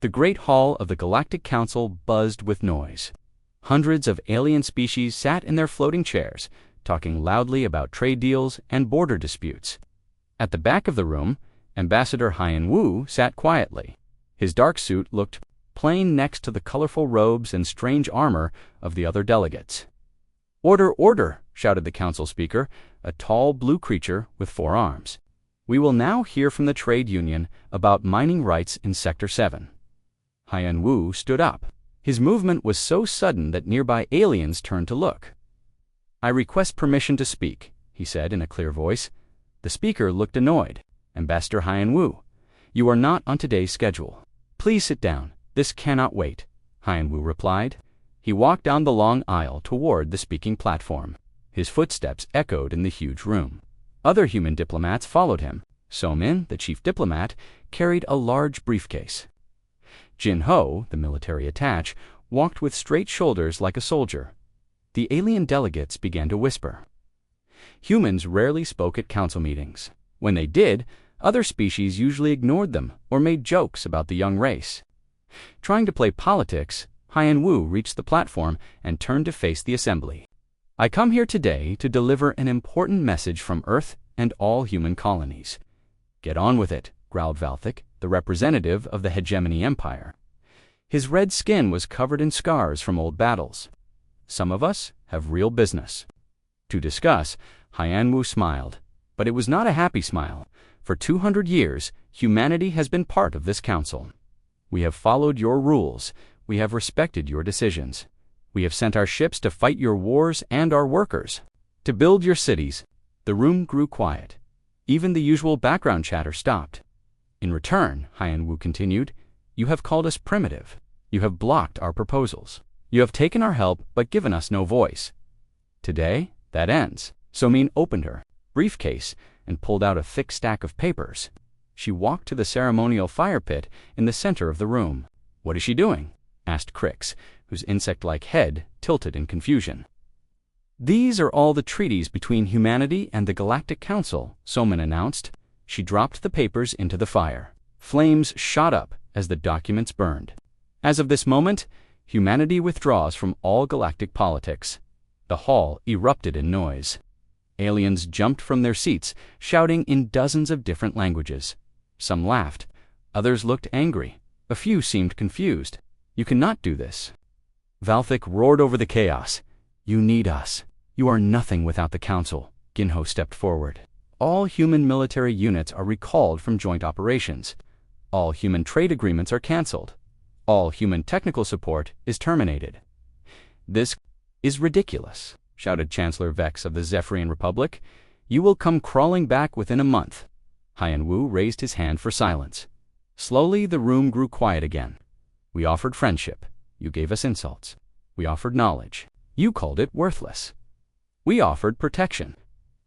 The Great Hall of the Galactic Council buzzed with noise. Hundreds of alien species sat in their floating chairs, talking loudly about trade deals and border disputes. At the back of the room, Ambassador Hyan Wu sat quietly. His dark suit looked plain next to the colorful robes and strange armor of the other delegates. "Order, order!" shouted the council speaker, a tall blue creature with 4 arms. "We will now hear from the trade union about mining rights in Sector 7. Hyan Wu stood up. His movement was so sudden that nearby aliens turned to look. "I request permission to speak," he said in a clear voice. The speaker looked annoyed. "Ambassador Hyan Wu, you are not on today's schedule. Please sit down. This cannot wait," Hyan Wu replied. He walked down the long aisle toward the speaking platform. His footsteps echoed in the huge room. Other human diplomats followed him. So-min, the chief diplomat, carried a large briefcase. Jin-ho, the military attaché, walked with straight shoulders like a soldier. The alien delegates began to whisper. Humans rarely spoke at council meetings. When they did, other species usually ignored them or made jokes about the young race. Trying to play politics, Hyan Wu reached the platform and turned to face the assembly. "I come here today to deliver an important message from Earth and all human colonies." "Get on with it," growled Valthic, the representative of the Hegemony Empire. His red skin was covered in scars from old battles. "Some of us have real business to discuss." Hyan Wu smiled, but it was not a happy smile. For 200 years, humanity has been part of this council. We have followed your rules. We have respected your decisions. We have sent our ships to fight your wars and our workers to build your cities. The room grew quiet. Even the usual background chatter stopped. "In return," Hyan Wu continued, "you have called us primitive. You have blocked our proposals. You have taken our help but given us no voice. Today, that ends." So-min opened her briefcase and pulled out a thick stack of papers. She walked to the ceremonial fire pit in the center of the room. "What is she doing?" asked Crix, whose insect-like head tilted in confusion. "These are all the treaties between humanity and the Galactic Council," So-min announced. She dropped the papers into the fire. Flames shot up as the documents burned. "As of this moment, humanity withdraws from all galactic politics." The hall erupted in noise. Aliens jumped from their seats, shouting in dozens of different languages. Some laughed. Others looked angry. A few seemed confused. "You cannot do this." Valthic roared over the chaos. "You need us. You are nothing without the council." Ginho stepped forward. "All human military units are recalled from joint operations. All human trade agreements are canceled. All human technical support is terminated." "This is ridiculous," shouted Chancellor Vex of the Zephyrian Republic. "You will come crawling back within a month." Hyan Wu raised his hand for silence. Slowly the room grew quiet again. "We offered friendship. You gave us insults. We offered knowledge. You called it worthless. We offered protection.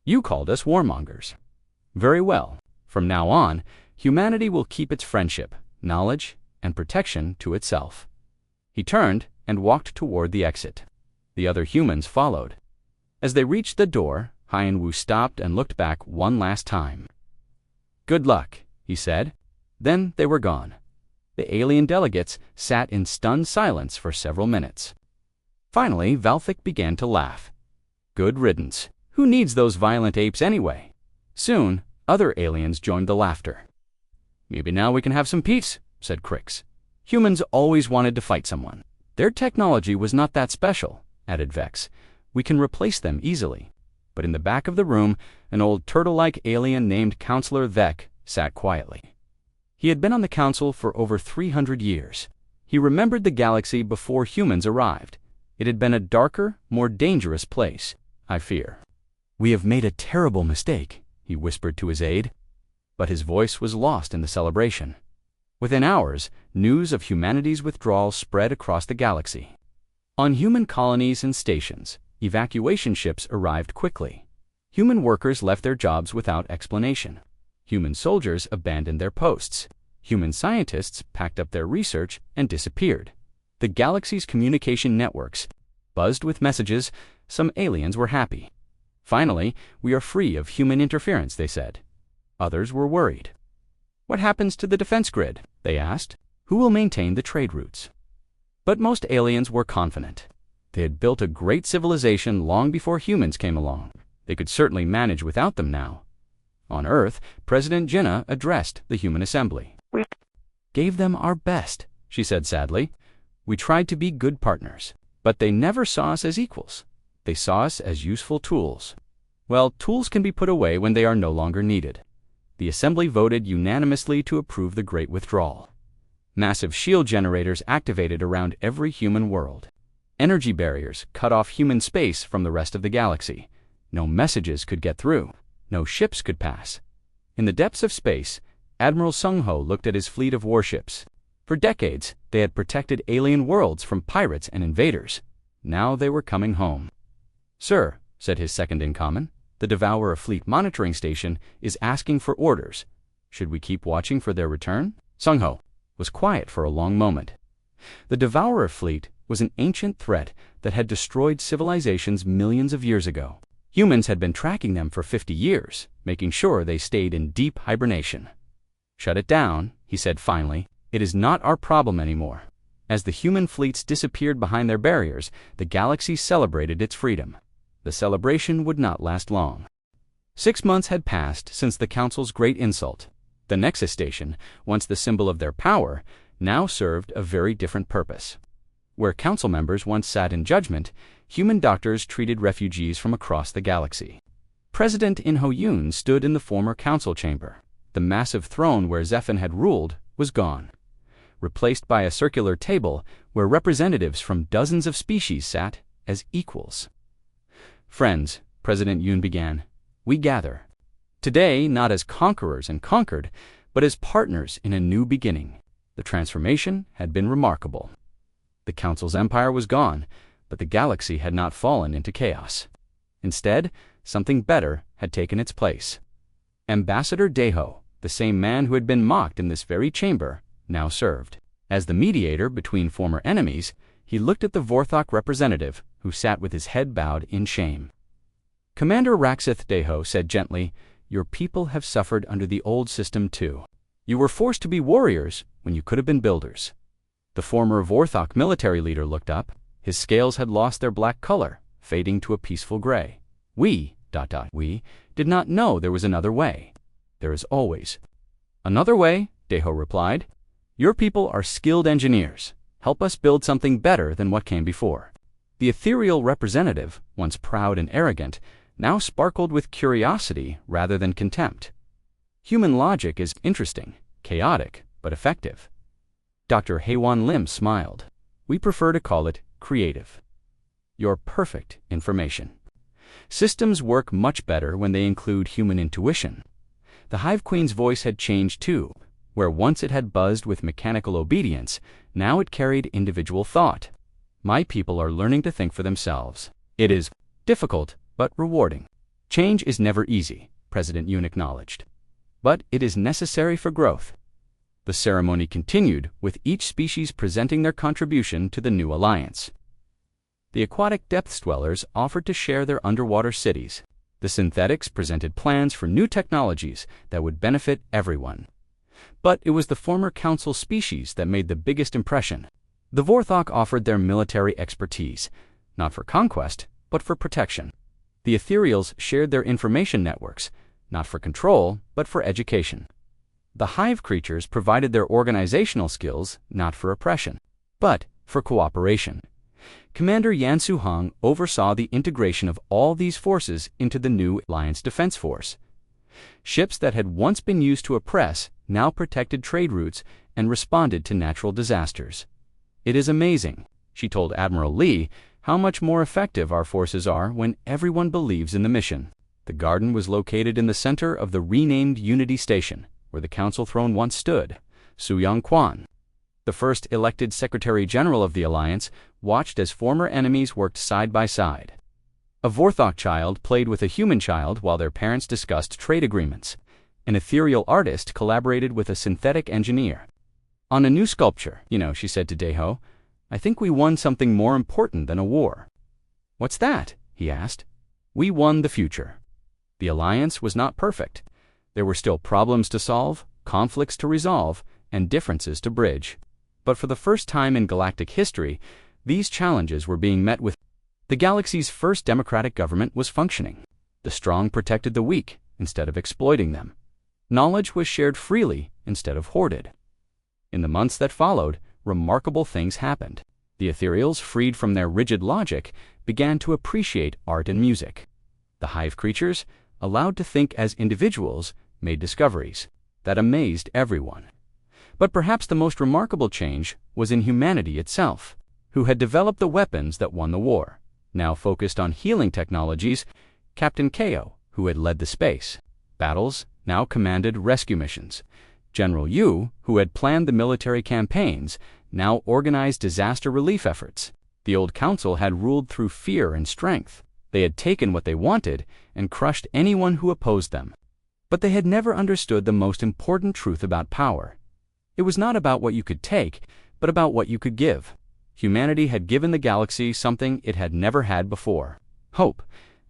You called us warmongers. Very well. From now on, humanity will keep its friendship, knowledge, and protection to itself." He turned and walked toward the exit. The other humans followed. As they reached the door, Hyan Wu stopped and looked back one last time. "Good luck," he said. Then they were gone. The alien delegates sat in stunned silence for several minutes. Finally, Valthic began to laugh. "Good riddance. Who needs those violent apes anyway?" Soon, other aliens joined the laughter. "Maybe now we can have some peace," said Crix. "Humans always wanted to fight someone." "Their technology was not that special," added Vex. "We can replace them easily." But in the back of the room, an old turtle-like alien named Counselor Vec sat quietly. He had been on the council for over 300 years. He remembered the galaxy before humans arrived. It had been a darker, more dangerous place, I fear. "We have made a terrible mistake," he whispered to his aide. But his voice was lost in the celebration. Within hours, news of humanity's withdrawal spread across the galaxy. On human colonies and stations, evacuation ships arrived quickly. Human workers left their jobs without explanation. Human soldiers abandoned their posts. Human scientists packed up their research and disappeared. The galaxy's communication networks buzzed with messages. Some aliens were happy. "Finally, we are free of human interference," they said. Others were worried. "What happens to the defense grid?" they asked. Who will maintain the trade routes? But most aliens were confident. They had built a great civilization long before humans came along. They could certainly manage without them now. On Earth, President Jinnah addressed the human assembly. "We gave them our best," she said sadly. "We tried to be good partners, but they never saw us as equals. They saw us as useful tools. Well, tools can be put away when they are no longer needed." The assembly voted unanimously to approve the Great Withdrawal. Massive shield generators activated around every human world. Energy barriers cut off human space from the rest of the galaxy. No messages could get through. No ships could pass. In the depths of space, Admiral Sung Ho looked at his fleet of warships. For decades, they had protected alien worlds from pirates and invaders. Now they were coming home. "Sir," said his second-in-command, "the Devourer Fleet Monitoring Station is asking for orders. Should we keep watching for their return?" Sung Ho was quiet for a long moment. The Devourer Fleet was an ancient threat that had destroyed civilizations millions of years ago. Humans had been tracking them for 50 years, making sure they stayed in deep hibernation. "Shut it down," he said finally. "It is not our problem anymore." As the human fleets disappeared behind their barriers, the galaxy celebrated its freedom. The celebration would not last long. 6 months had passed since the Council's great insult. The Nexus Station, once the symbol of their power, now served a very different purpose. Where Council members once sat in judgment, human doctors treated refugees from across the galaxy. President In Ho Yoon stood in the former Council chamber. The massive throne where Zephan had ruled was gone, replaced by a circular table where representatives from dozens of species sat as equals. "Friends," President Yoon began, "we gather today not as conquerors and conquered, but as partners in a new beginning." The transformation had been remarkable. The Council's empire was gone, but the galaxy had not fallen into chaos. Instead, something better had taken its place. Ambassador Daeho, the same man who had been mocked in this very chamber, now served. As the mediator between former enemies, he looked at the Vorthok representative, who sat with his head bowed in shame. Commander Raxith Daeho said gently, "Your people have suffered under the old system too. You were forced to be warriors when you could have been builders." The former Vorthok military leader looked up. His scales had lost their black color, fading to a peaceful gray. We did not know there was another way." "There is always another way," Daeho replied. "Your people are skilled engineers. Help us build something better than what came before." The ethereal representative, once proud and arrogant, now sparkled with curiosity rather than contempt. "Human logic is interesting, chaotic, but effective." Dr. Haewon Lim smiled. "We prefer to call it creative. Your perfect information. Systems work much better when they include human intuition." The Hive Queen's voice had changed too. Where once it had buzzed with mechanical obedience, now it carried individual thought. "My people are learning to think for themselves. It is difficult, but rewarding." "Change is never easy," President Yoon acknowledged. "But it is necessary for growth." The ceremony continued, with each species presenting their contribution to the new alliance. The aquatic depths dwellers offered to share their underwater cities. The synthetics presented plans for new technologies that would benefit everyone. But it was the former Council species that made the biggest impression. The Vorthok offered their military expertise, not for conquest, but for protection. The Ethereals shared their information networks, not for control, but for education. The Hive creatures provided their organizational skills, not for oppression, but for cooperation. Commander Yan Su-hong oversaw the integration of all these forces into the new Alliance Defense Force. Ships that had once been used to oppress now protected trade routes and responded to natural disasters. "It is amazing," she told Admiral Lee, "how much more effective our forces are when everyone believes in the mission." The garden was located in the center of the renamed Unity Station, where the Council throne once stood. Soo-young Kwan, the first elected Secretary General of the Alliance, watched as former enemies worked side by side. A Vorthok child played with a human child while their parents discussed trade agreements. An ethereal artist collaborated with a synthetic engineer. "On a new sculpture, she said to Daeho, "I think we won something more important than a war." "What's that?" he asked. "We won the future." The alliance was not perfect. There were still problems to solve, conflicts to resolve, and differences to bridge. But for the first time in galactic history, these challenges were being met with the galaxy's first democratic government was functioning. The strong protected the weak instead of exploiting them. Knowledge was shared freely instead of hoarded. In the months that followed, remarkable things happened. The ethereals, freed from their rigid logic, began to appreciate art and music. The hive creatures, allowed to think as individuals, made discoveries that amazed everyone. But perhaps the most remarkable change was in humanity itself, who had developed the weapons that won the war. Now focused on healing technologies, Captain Ko, who had led the space battles, now commanded rescue missions. General Yu, who had planned the military campaigns, now organized disaster relief efforts. The old council had ruled through fear and strength. They had taken what they wanted and crushed anyone who opposed them. But they had never understood the most important truth about power. It was not about what you could take, but about what you could give. Humanity had given the galaxy something it had never had before: hope.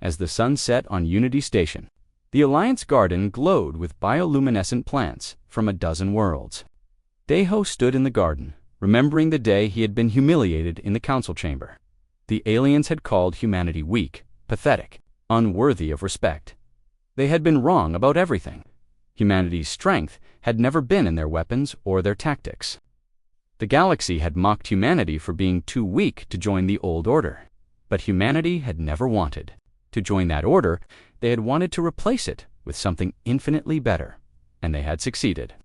As the sun set on Unity Station, the Alliance garden glowed with bioluminescent plants from a dozen worlds. Deho stood in the garden, remembering the day he had been humiliated in the council chamber. The aliens had called humanity weak, pathetic, unworthy of respect. They had been wrong about everything. Humanity's strength had never been in their weapons or their tactics. The galaxy had mocked humanity for being too weak to join the old order. But humanity had never wanted to join that order. They had wanted to replace it with something infinitely better, and they had succeeded.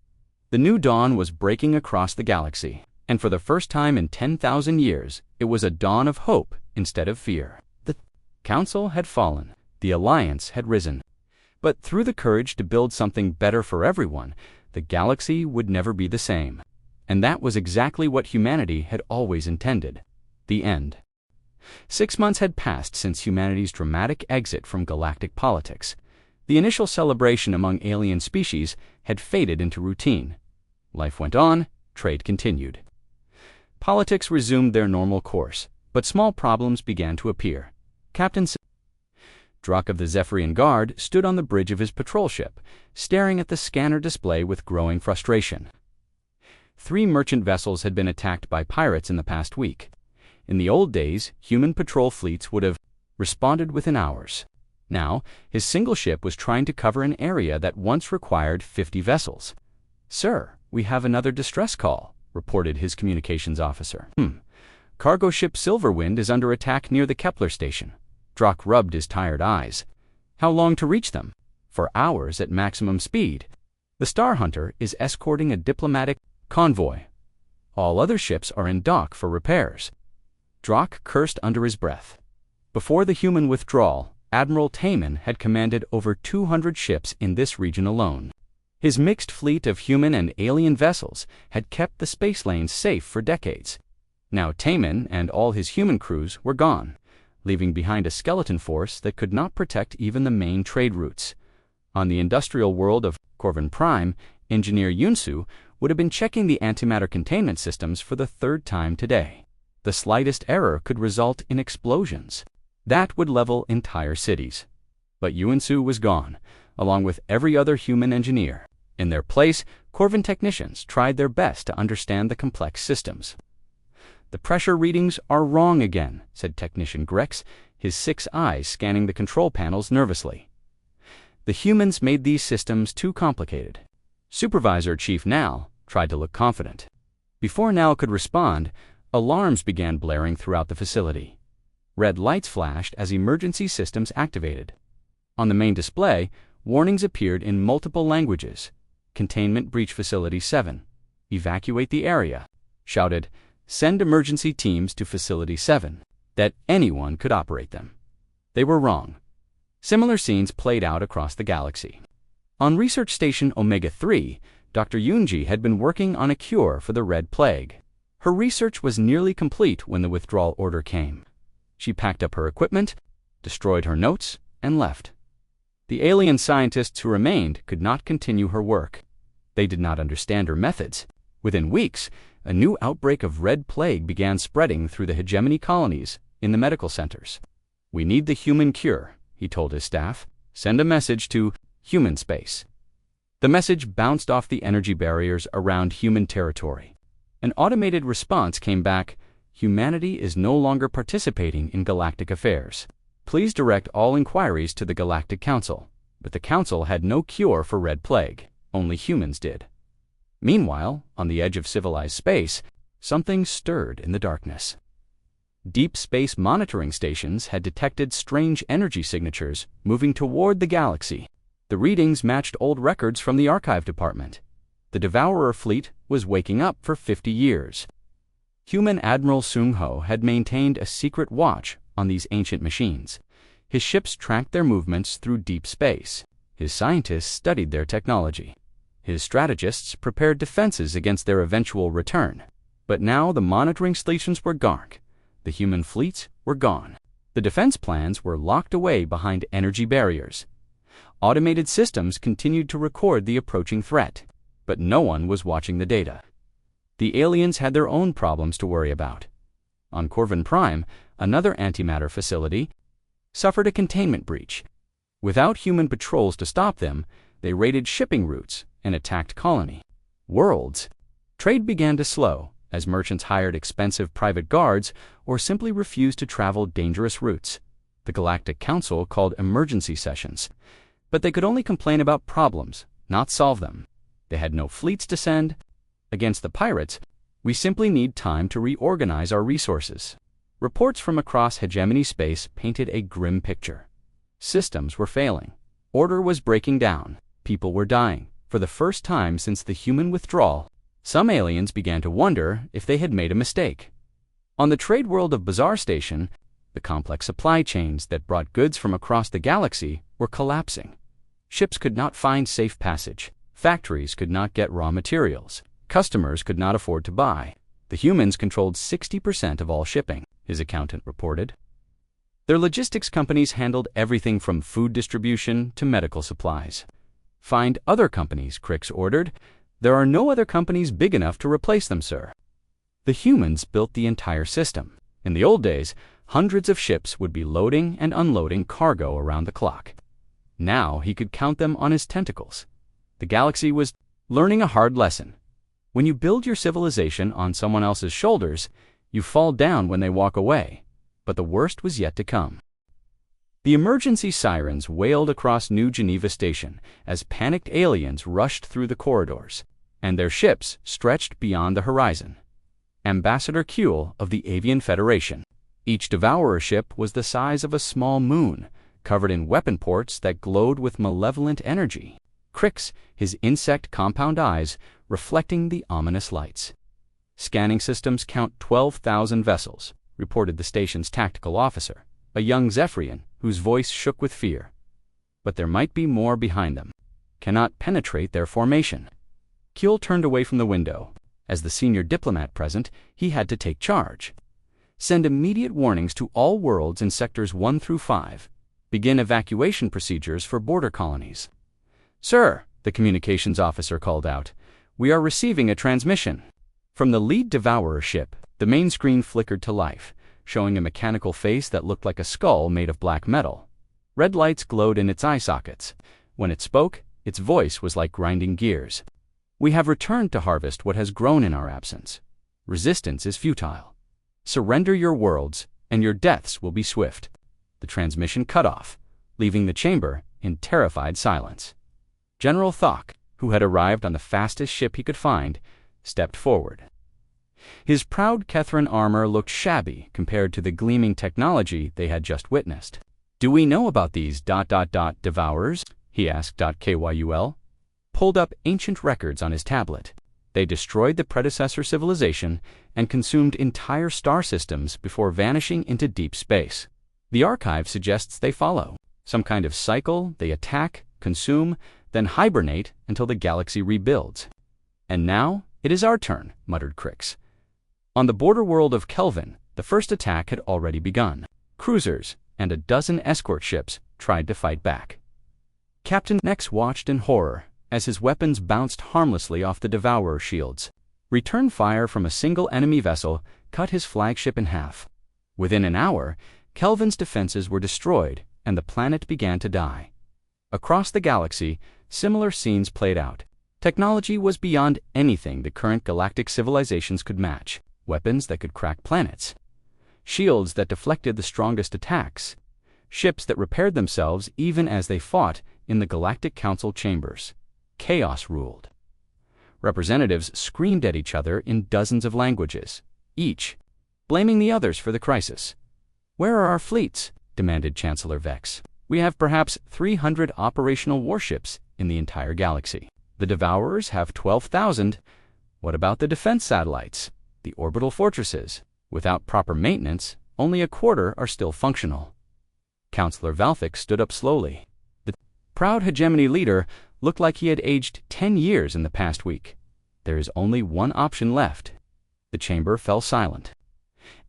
The new dawn was breaking across the galaxy, and for the first time in 10,000 years, it was a dawn of hope instead of fear. The council had fallen. The alliance had risen. But through the courage to build something better for everyone, the galaxy would never be the same. And that was exactly what humanity had always intended. The end. 6 months had passed since humanity's dramatic exit from galactic politics. The initial celebration among alien species had faded into routine. Life went on, trade continued. Politics resumed their normal course, but small problems began to appear. Captain Drak of the Zephyrian Guard stood on the bridge of his patrol ship, staring at the scanner display with growing frustration. 3 merchant vessels had been attacked by pirates in the past week. In the old days, human patrol fleets would have responded within hours. Now, his single ship was trying to cover an area that once required 50 vessels. "Sir, we have another distress call," reported his communications officer. Cargo ship Silverwind is under attack near the Kepler station." Drak rubbed his tired eyes. "How long to reach them?" "For hours at maximum speed. The Star Hunter is escorting a diplomatic convoy. All other ships are in dock for repairs." Drak cursed under his breath. Before the human withdrawal, Admiral Taman had commanded over 200 ships in this region alone. His mixed fleet of human and alien vessels had kept the space lanes safe for decades. Now Taman and all his human crews were gone, leaving behind a skeleton force that could not protect even the main trade routes. On the industrial world of Corvin Prime, Engineer Yunsu would have been checking the antimatter containment systems for the 3rd time today. The slightest error could result in explosions. That would level entire cities. But Yunsu was gone, along with every other human engineer. In their place, Corvin technicians tried their best to understand the complex systems. "The pressure readings are wrong again," said Technician Grex, his 6 eyes scanning the control panels nervously. "The humans made these systems too complicated." Supervisor Chief Nal tried to look confident. Before Nal could respond, alarms began blaring throughout the facility. Red lights flashed as emergency systems activated. On the main display, warnings appeared in multiple languages. "Containment Breach Facility 7. Evacuate the area." Shouted, "Send emergency teams to Facility 7. That anyone could operate them." They were wrong. Similar scenes played out across the galaxy. On Research Station Omega-3, Dr. Yunji had been working on a cure for the Red Plague. Her research was nearly complete when the withdrawal order came. She packed up her equipment, destroyed her notes, and left. The alien scientists who remained could not continue her work. They did not understand her methods. Within weeks, a new outbreak of Red Plague began spreading through the hegemony colonies in the medical centers. "We need the human cure," he told his staff. "Send a message to human space." The message bounced off the energy barriers around human territory. An automated response came back, "Humanity is no longer participating in galactic affairs. Please direct all inquiries to the Galactic Council." But the Council had no cure for Red Plague. Only humans did. Meanwhile, on the edge of civilized space, something stirred in the darkness. Deep space monitoring stations had detected strange energy signatures moving toward the galaxy. The readings matched old records from the archive department. The Devourer fleet was waking up for 50 years. Human Admiral Sung Ho had maintained a secret watch on these ancient machines. His ships tracked their movements through deep space. His scientists studied their technology. His strategists prepared defenses against their eventual return. But now the monitoring stations were gone. The human fleets were gone. The defense plans were locked away behind energy barriers. Automated systems continued to record the approaching threat, but no one was watching the data. The aliens had their own problems to worry about. On Corvin Prime, another antimatter facility suffered a containment breach. Without human patrols to stop them, they raided shipping routes and attacked colony worlds. Trade began to slow as merchants hired expensive private guards or simply refused to travel dangerous routes. The Galactic Council called emergency sessions, but they could only complain about problems, not solve them. They had no fleets to send. Against the pirates, we simply need time to reorganize our resources. Reports from across hegemony space painted a grim picture. Systems were failing. Order was breaking down. People were dying. For the first time since the human withdrawal, some aliens began to wonder if they had made a mistake. On the trade world of Bazaar Station, the complex supply chains that brought goods from across the galaxy were collapsing. Ships could not find safe passage. Factories could not get raw materials. Customers could not afford to buy. The humans controlled 60% of all shipping, his accountant reported. Their logistics companies handled everything from food distribution to medical supplies. "Find other companies," Crix ordered. "There are no other companies big enough to replace them, sir." The humans built the entire system. In the old days, hundreds of ships would be loading and unloading cargo around the clock. Now he could count them on his tentacles. The galaxy was learning a hard lesson. When you build your civilization on someone else's shoulders, you fall down when they walk away. But the worst was yet to come. The emergency sirens wailed across New Geneva Station as panicked aliens rushed through the corridors, and their ships stretched beyond the horizon. Ambassador Kuehl of the Avian Federation. Each Devourer ship was the size of a small moon, covered in weapon ports that glowed with malevolent energy. Crix, his insect compound eyes, reflecting the ominous lights. "Scanning systems count 12,000 vessels," reported the station's tactical officer, a young Zephyrian whose voice shook with fear. "But there might be more behind them. Cannot penetrate their formation." Kuehl turned away from the window. As the senior diplomat present, he had to take charge. "Send immediate warnings to all worlds in sectors 1 through 5. Begin evacuation procedures for border colonies." "Sir," the communications officer called out, "we are receiving a transmission." From the lead Devourer ship, the main screen flickered to life, showing a mechanical face that looked like a skull made of black metal. Red lights glowed in its eye sockets. When it spoke, its voice was like grinding gears. "We have returned to harvest what has grown in our absence. Resistance is futile. Surrender your worlds, and your deaths will be swift." The transmission cut off, leaving the chamber in terrified silence. General Thok, who had arrived on the fastest ship he could find, stepped forward. His proud Kethran armor looked shabby compared to the gleaming technology they had just witnessed. "Do we know about these ... Devourers?" he asked. Kyul pulled up ancient records on his tablet. They destroyed the predecessor civilization and consumed entire star systems before vanishing into deep space. The archive suggests they follow some kind of cycle. They attack, consume, then hibernate until the galaxy rebuilds. "And now it is our turn," muttered Crix. On the border world of Kelvin, the first attack had already begun. Cruisers and a dozen escort ships tried to fight back. Captain Nex watched in horror as his weapons bounced harmlessly off the Devourer shields. Return fire from a single enemy vessel cut his flagship in half. Within an hour, Kelvin's defenses were destroyed and the planet began to die. Across the galaxy, similar scenes played out. Technology was beyond anything the current galactic civilizations could match. Weapons that could crack planets, shields that deflected the strongest attacks, ships that repaired themselves even as they fought in the Galactic Council chambers. Chaos ruled. Representatives screamed at each other in dozens of languages, each blaming the others for the crisis. "Where are our fleets?" demanded Chancellor Vex. "We have perhaps 300 operational warships in the entire galaxy. The Devourers have 12,000. What about the defense satellites? The orbital fortresses? Without proper maintenance, only a quarter are still functional." Councillor Valthik stood up slowly. The proud hegemony leader looked like he had aged 10 years in the past week. "There is only one option left." The chamber fell silent.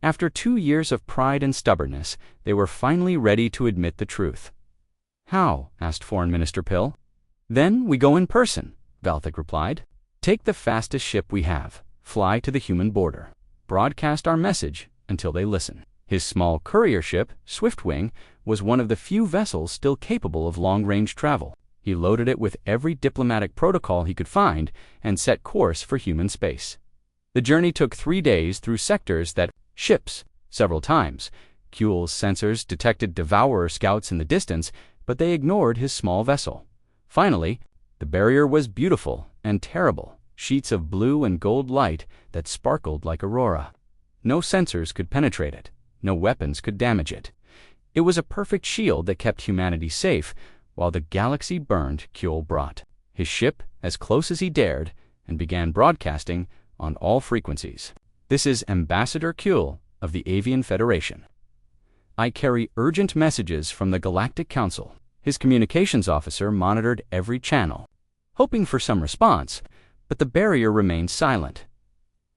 After 2 years of pride and stubbornness, they were finally ready to admit the truth. "How?" asked Foreign Minister Pill. "Then we go in person," Valthik replied. "Take the fastest ship we have, fly to the human border, broadcast our message until they listen." His small courier ship, Swiftwing, was one of the few vessels still capable of long-range travel. He loaded it with every diplomatic protocol he could find and set course for human space. The journey took 3 days through sectors that ships. Several times, Kuhl's sensors detected Devourer scouts in the distance, but they ignored his small vessel. Finally, the barrier was beautiful and terrible, sheets of blue and gold light that sparkled like aurora. No sensors could penetrate it. No weapons could damage it. It was a perfect shield that kept humanity safe while the galaxy burned. Kuhl brought his ship as close as he dared and began broadcasting on all frequencies. "This is Ambassador Kuhl of the Avian Federation. I carry urgent messages from the Galactic Council." His communications officer monitored every channel, hoping for some response, but the barrier remained silent.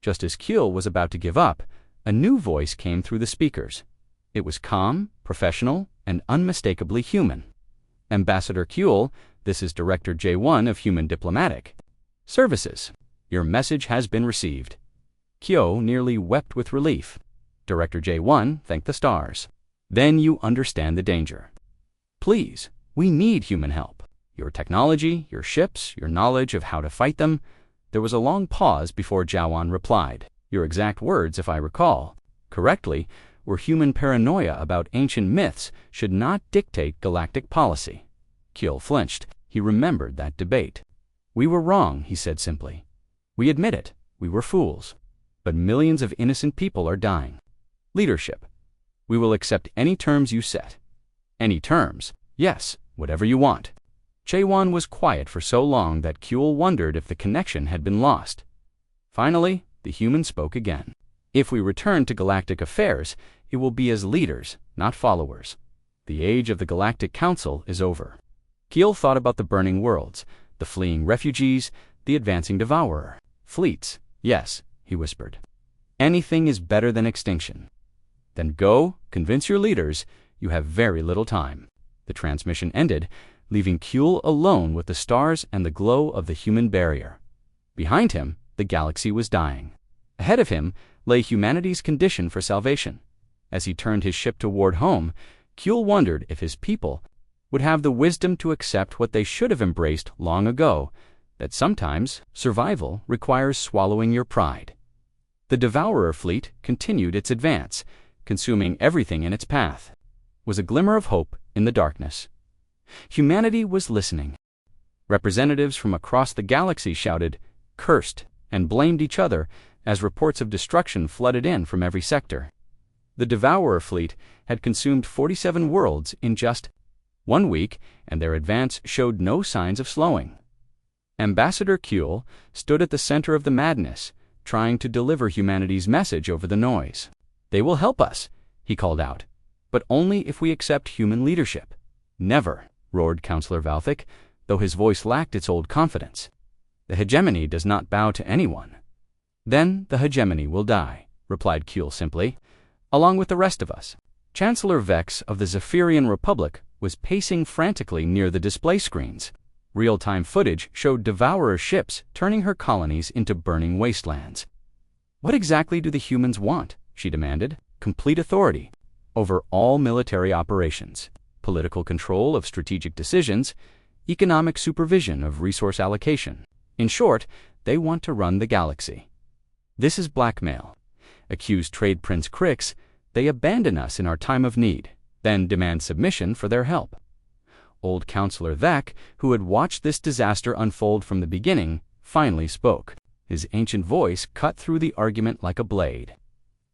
Just as Kuhl was about to give up, a new voice came through the speakers. It was calm, professional, and unmistakably human. "Ambassador Kuhl, this is Director J1 of Human Diplomatic Services. Your message has been received." Kyo nearly wept with relief. Director J1 thanked the stars. "Then you understand the danger. Please, we need human help. Your technology, your ships, your knowledge of how to fight them." There was a long pause before Jawan replied. "Your exact words, if I recall correctly, were human paranoia about ancient myths should not dictate galactic policy." Kuhl flinched. He remembered that debate. "We were wrong," he said simply. "We admit it. We were fools. But millions of innocent people are dying. Leadership. We will accept any terms you set." "Any terms?" "Yes, whatever you want." Jaewon was quiet for so long that Kuhl wondered if the connection had been lost. Finally, the human spoke again. "If we return to galactic affairs, it will be as leaders, not followers. The age of the Galactic Council is over." Kuhl thought about the burning worlds, the fleeing refugees, the advancing Devourer. "Fleets, yes," he whispered. "Anything is better than extinction." "Then go, convince your leaders. You have very little time." The transmission ended, leaving Kuhl alone with the stars and the glow of the human barrier. Behind him, the galaxy was dying. Ahead of him lay humanity's condition for salvation. As he turned his ship toward home, Kuhl wondered if his people would have the wisdom to accept what they should have embraced long ago, that sometimes survival requires swallowing your pride. The Devourer fleet continued its advance, consuming everything in its path. Was a glimmer of hope in the darkness. Humanity was listening. Representatives from across the galaxy shouted, cursed, and blamed each other as reports of destruction flooded in from every sector. The Devourer fleet had consumed 47 worlds in just 1 week, and their advance showed no signs of slowing. Ambassador Kuhl stood at the center of the madness, trying to deliver humanity's message over the noise. "They will help us," he called out, "but only if we accept human leadership." "Never," roared Councillor Valthik, though his voice lacked its old confidence. "The hegemony does not bow to anyone." "Then the hegemony will die," replied Kuhl simply, "along with the rest of us." Chancellor Vex of the Zephyrian Republic was pacing frantically near the display screens. Real-time footage showed Devourer ships turning her colonies into burning wastelands. "What exactly do the humans want?" she demanded. "Complete authority over all military operations, political control of strategic decisions, economic supervision of resource allocation, In short, they want to run the galaxy. This is blackmail. Accuse Trade Prince Crix, they abandon us in our time of need, then demand submission for their help. Old Counselor Vec, who had watched this disaster unfold from the beginning, finally spoke. His ancient voice cut through the argument like a blade.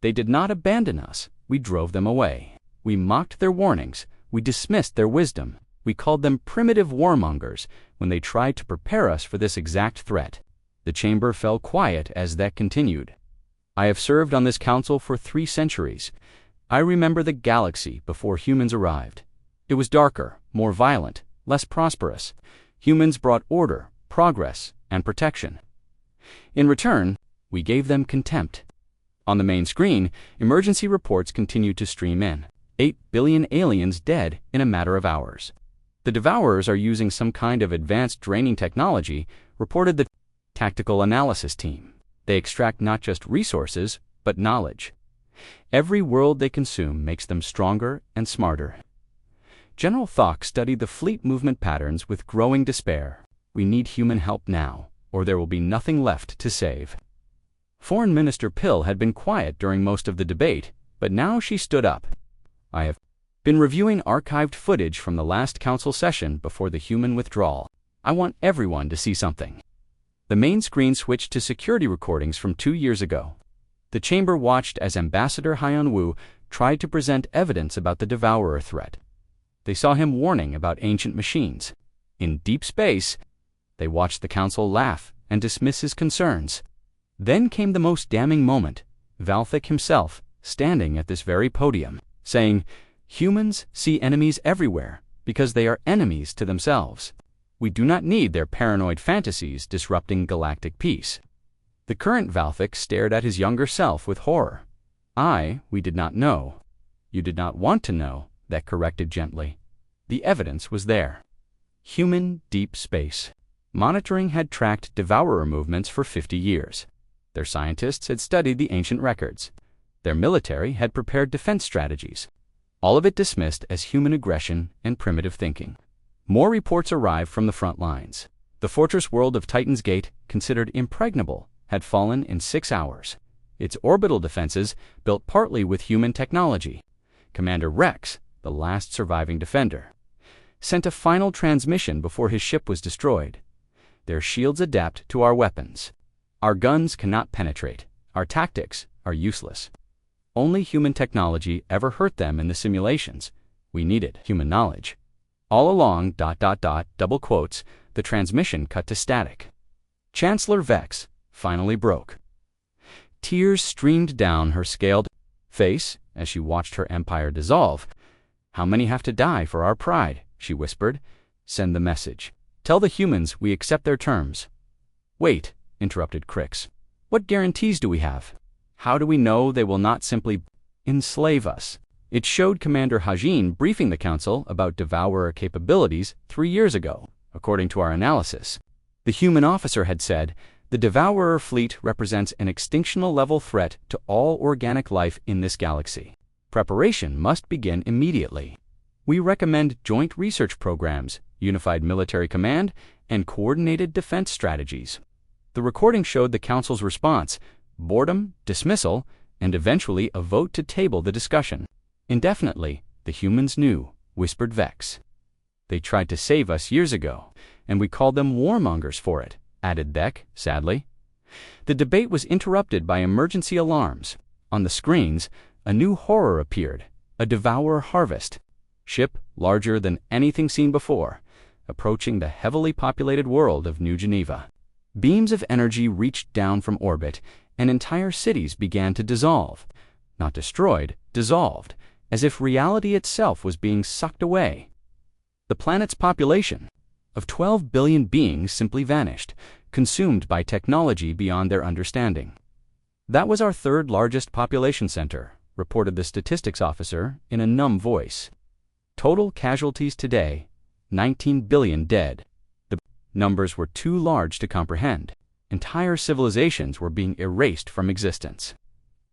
They did not abandon us. We drove them away. We mocked their warnings. We dismissed their wisdom. We called them primitive warmongers when they tried to prepare us for this exact threat. The chamber fell quiet as that continued. I have served on this council for 3 centuries. I remember the galaxy before humans arrived. It was darker, more violent, less prosperous. Humans brought order, progress, and protection. In return, we gave them contempt. On the main screen, emergency reports continued to stream in. 8 billion aliens dead in a matter of hours. The Devourers are using some kind of advanced draining technology, reported the Tactical Analysis Team. They extract not just resources, but knowledge. Every world they consume makes them stronger and smarter. General Thok studied the fleet movement patterns with growing despair. We need human help now, or there will be nothing left to save. Foreign Minister Pill had been quiet during most of the debate, but now she stood up. I have been reviewing archived footage from the last council session before the human withdrawal. I want everyone to see something. The main screen switched to security recordings from 2 years ago. The chamber watched as Ambassador Haiyan Wu tried to present evidence about the Devourer threat. They saw him warning about ancient machines. In deep space, they watched the council laugh and dismiss his concerns. Then came the most damning moment, Valthic himself standing at this very podium, saying, "Humans see enemies everywhere because they are enemies to themselves. We do not need their paranoid fantasies disrupting galactic peace." The current Valthic stared at his younger self with horror. We did not know. You did not want to know, that corrected gently. The evidence was there. Human deep space. Monitoring had tracked Devourer movements for 50 years. Their scientists had studied the ancient records. Their military had prepared defense strategies. All of it dismissed as human aggression and primitive thinking. More reports arrived from the front lines. The fortress world of Titan's Gate, considered impregnable, had fallen in 6 hours. Its orbital defenses, built partly with human technology. Commander Rex, the last surviving defender, sent a final transmission before his ship was destroyed. Their shields adapt to our weapons. Our guns cannot penetrate. Our tactics are useless. Only human technology ever hurt them in the simulations. We needed human knowledge. All along, double quotes, the transmission cut to static. Chancellor Vex finally broke. Tears streamed down her scaled face as she watched her empire dissolve. "How many have to die for our pride?" she whispered. "Send the message. Tell the humans we accept their terms." "Wait," interrupted Crix. "What guarantees do we have? How do we know they will not simply enslave us?" It showed Commander Hajin briefing the Council about Devourer capabilities 3 years ago, according to our analysis. The human officer had said, "The Devourer fleet represents an extinctional-level threat to all organic life in this galaxy. Preparation must begin immediately. We recommend joint research programs, unified military command, and coordinated defense strategies." The recording showed the Council's response: boredom, dismissal, and eventually a vote to table the discussion. "Indefinitely, the humans knew," whispered Vex. "They tried to save us years ago, and we called them warmongers for it," added Beck, sadly. The debate was interrupted by emergency alarms. On the screens, a new horror appeared, a Devourer harvest. Ship larger than anything seen before, approaching the heavily populated world of New Geneva. Beams of energy reached down from orbit, and entire cities began to dissolve. Not destroyed, dissolved, as if reality itself was being sucked away. The planet's population of 12 billion beings simply vanished, consumed by technology beyond their understanding. "That was our 3rd largest population center," reported the statistics officer in a numb voice. "Total casualties today, 19 billion dead." The numbers were too large to comprehend. Entire civilizations were being erased from existence.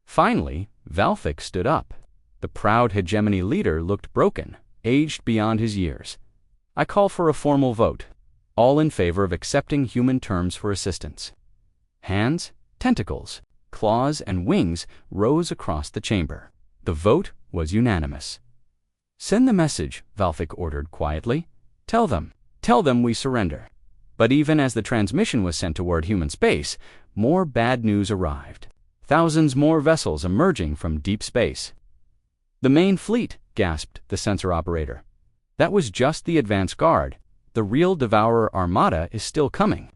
Finally, Valthic stood up. The proud hegemony leader looked broken, aged beyond his years. "I call for a formal vote. all in favor of accepting human terms for assistance. Hands, tentacles, claws, and wings rose across the chamber. The vote was unanimous. "Send the message," Valthik ordered quietly. Tell them we surrender." But even as the transmission was sent toward human space, more bad news arrived. Thousands more vessels emerging from deep space. "The main fleet," gasped the sensor operator. "That was just the advance guard. The real Devourer Armada is still coming."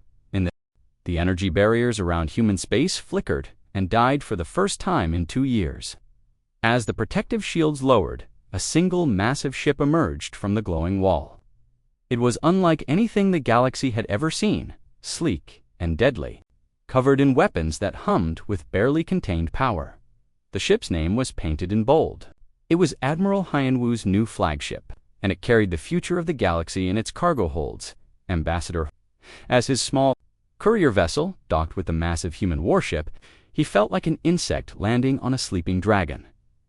The energy barriers around human space flickered and died for the first time in 2 years. As the protective shields lowered, a single massive ship emerged from the glowing wall. It was unlike anything the galaxy had ever seen, sleek and deadly, covered in weapons that hummed with barely contained power. The ship's name was painted in bold. It was Admiral Hyanwu's new flagship, and it carried the future of the galaxy in its cargo holds. Ambassador, as his small courier vessel docked with the massive human warship, he felt like an insect landing on a sleeping dragon.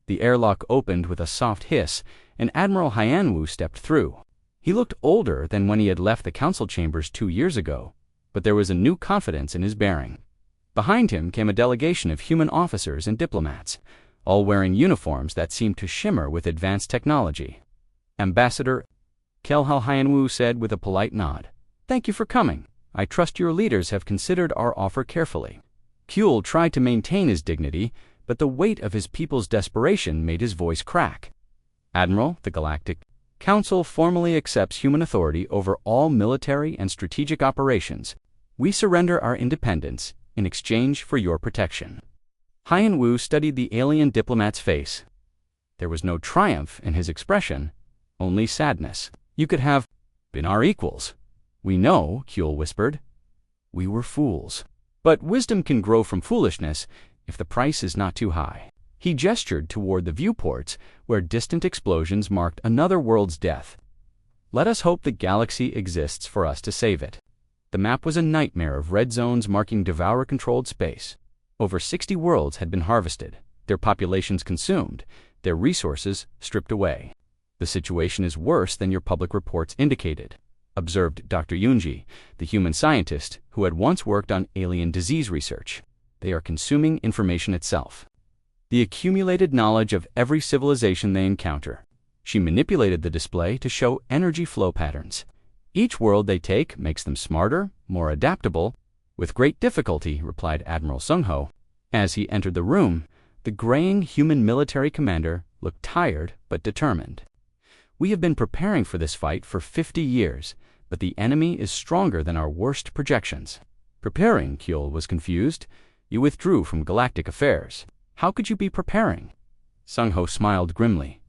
The airlock opened with a soft hiss, and Admiral Hyanwu stepped through. He looked older than when he had left the council chambers 2 years ago, but there was a new confidence in his bearing. Behind him came a delegation of human officers and diplomats, all wearing uniforms that seemed to shimmer with advanced technology. "Ambassador," Kelhal Hyanwu said with a polite nod, "thank you for coming. I trust your leaders have considered our offer carefully." Kuehl tried to maintain his dignity, but the weight of his people's desperation made his voice crack. "Admiral, the Galactic Council formally accepts human authority over all military and strategic operations. We surrender our independence in exchange for your protection." Hyanwu studied the alien diplomat's face. There was no triumph in his expression, only sadness. "You could have been our equals." "We know," Kuehl whispered. "We were fools. But wisdom can grow from foolishness if the price is not too high." He gestured toward the viewports where distant explosions marked another world's death. "Let us hope the galaxy exists for us to save it." The map was a nightmare of red zones marking Devourer-controlled space. Over 60 worlds had been harvested, their populations consumed, their resources stripped away. "The situation is worse than your public reports indicated," observed Dr. Yunji, the human scientist who had once worked on alien disease research. "They are consuming information itself. The accumulated knowledge of every civilization they encounter." She manipulated the display to show energy flow patterns. "Each world they take makes them smarter, more adaptable." "With great difficulty," replied Admiral Sungho. As he entered the room, the graying human military commander looked tired but determined. "We have been preparing for this fight for 50 years, but the enemy is stronger than our worst projections." "Preparing?" Kuehl was confused. "You withdrew from galactic affairs. How could you be preparing?" Sungho smiled grimly.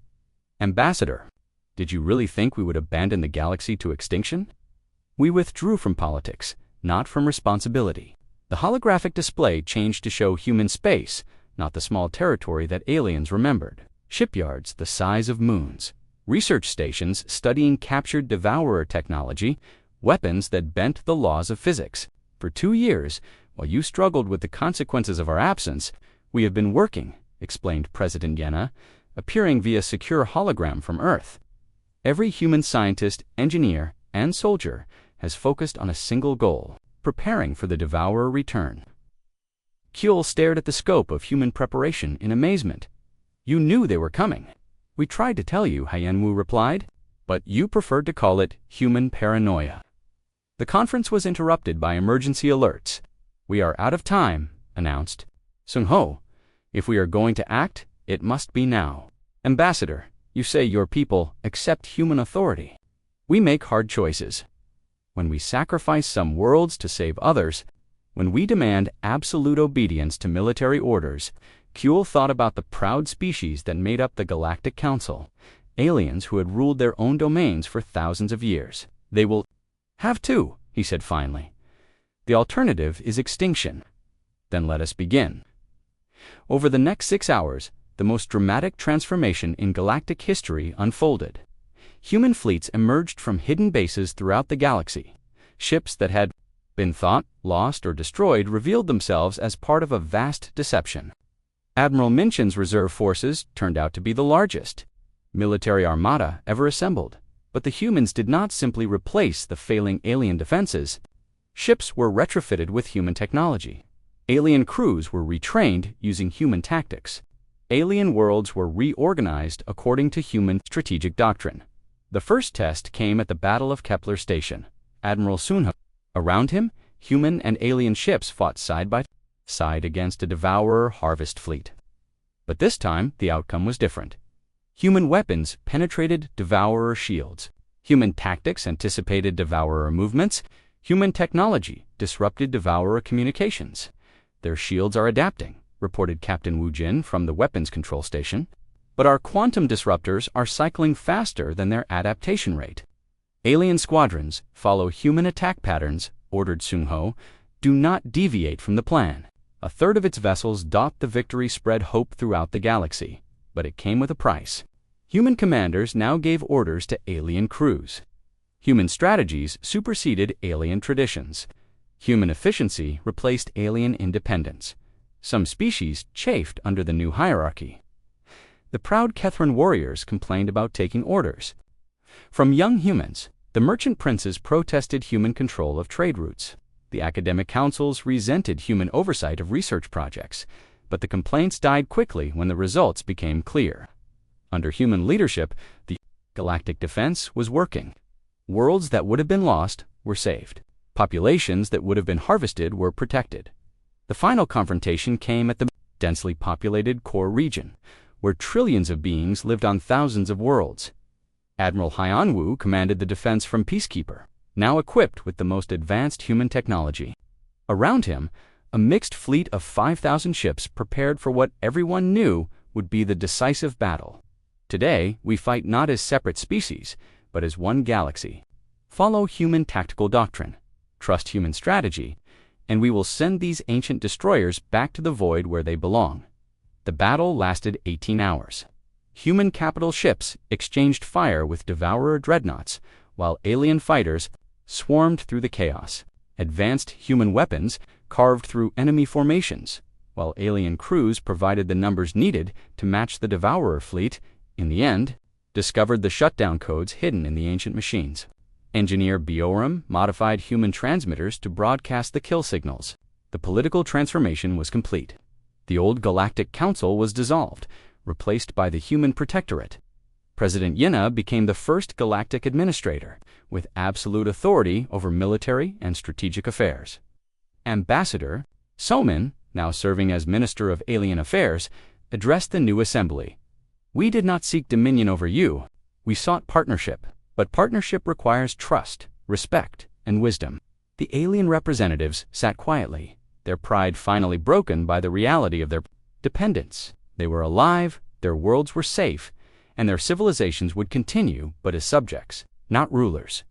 "Ambassador, did you really think we would abandon the galaxy to extinction? We withdrew from politics, not from responsibility." The holographic display changed to show human space, not the small territory that aliens remembered. Shipyards the size of moons, research stations studying captured Devourer technology, weapons that bent the laws of physics. "For 2 years, while you struggled with the consequences of our absence, we have been working," explained President Yenna, appearing via secure hologram from Earth. "Every human scientist, engineer, and soldier has focused on a single goal: preparing for the Devourer return." Kuehl stared at the scope of human preparation in amazement. "You knew they were coming." "We tried to tell you," Hyanwu replied, "but you preferred to call it human paranoia." The conference was interrupted by emergency alerts. "We are out of time," announced Sungho. "If we are going to act, it must be now." "Ambassador, you say your people accept human authority. We make hard choices. When we sacrifice some worlds to save others, when we demand absolute obedience to military orders." Kuehl thought about the proud species that made up the Galactic Council, aliens who had ruled their own domains for thousands of years. "They will have to," he said finally. "The alternative is extinction." "Then let us begin." Over the next 6 hours, the most dramatic transformation in galactic history unfolded. Human fleets emerged from hidden bases throughout the galaxy. Ships that had been thought lost or destroyed revealed themselves as part of a vast deception. Admiral Minchin's reserve forces turned out to be the largest military armada ever assembled, But the humans did not simply replace the failing alien defenses. Ships were retrofitted with human technology. Alien crews were retrained using human tactics. Alien worlds were reorganized according to human strategic doctrine. The first test came at the Battle of Kepler Station. Admiral Sunho. Around him, human and alien ships fought side by side against a Devourer harvest fleet. But this time, the outcome was different. Human weapons penetrated Devourer shields. Human tactics anticipated Devourer movements. Human technology disrupted Devourer communications. Their shields are adapting, reported Captain Wu Jin from the weapons control station. But our quantum disruptors are cycling faster than their adaptation rate. Alien squadrons follow human attack patterns, ordered Sunho. Do not deviate from the plan. A third of its vessels dot the victory spread hope throughout the galaxy, but it came with a price. Human commanders now gave orders to alien crews. Human strategies superseded alien traditions. Human efficiency replaced alien independence. Some species chafed under the new hierarchy. The proud Kethran warriors complained about taking orders. From young humans, the merchant princes protested human control of trade routes. The academic councils resented human oversight of research projects, but the complaints died quickly when the results became clear. Under human leadership, the galactic defense was working. Worlds that would have been lost were saved. Populations that would have been harvested were protected. The final confrontation came at the densely populated core region, where trillions of beings lived on thousands of worlds. Admiral Hyanwu commanded the defense from Peacekeeper, now equipped with the most advanced human technology. Around him, a mixed fleet of 5,000 ships prepared for what everyone knew would be the decisive battle. Today, we fight not as separate species, but as one galaxy. Follow human tactical doctrine, trust human strategy, and we will send these ancient destroyers back to the void where they belong. The battle lasted 18 hours. Human capital ships exchanged fire with Devourer dreadnoughts, while alien fighters swarmed through the chaos. Advanced human weapons carved through enemy formations, while alien crews provided the numbers needed to match the Devourer fleet. In the end, discovered the shutdown codes hidden in the ancient machines. Engineer Bioram modified human transmitters to broadcast the kill signals. The political transformation was complete. The old Galactic Council was dissolved, replaced by the Human Protectorate. President Yina became the first galactic administrator, with absolute authority over military and strategic affairs. Ambassador Somin, now serving as Minister of Alien Affairs, addressed the new assembly. We did not seek dominion over you. We sought partnership, but partnership requires trust, respect, and wisdom. The alien representatives sat quietly, their pride finally broken by the reality of their dependence. They were alive, their worlds were safe, and their civilizations would continue, but as subjects, not rulers.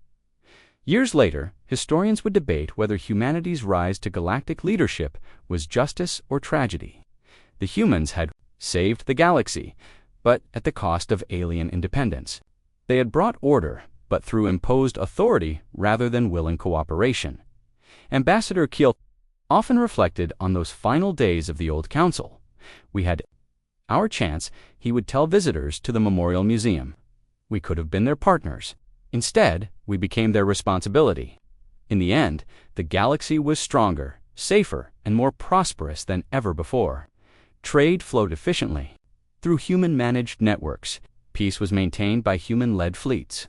Years later, historians would debate whether humanity's rise to galactic leadership was justice or tragedy. The humans had saved the galaxy, but at the cost of alien independence. They had brought order, but through imposed authority rather than willing cooperation. Ambassador Kiel often reflected on those final days of the old council. We had our chance, he would tell visitors to the Memorial Museum. We could have been their partners. Instead, we became their responsibility. In the end, the galaxy was stronger, safer, and more prosperous than ever before. Trade flowed efficiently. Through human-managed networks, peace was maintained by human-led fleets.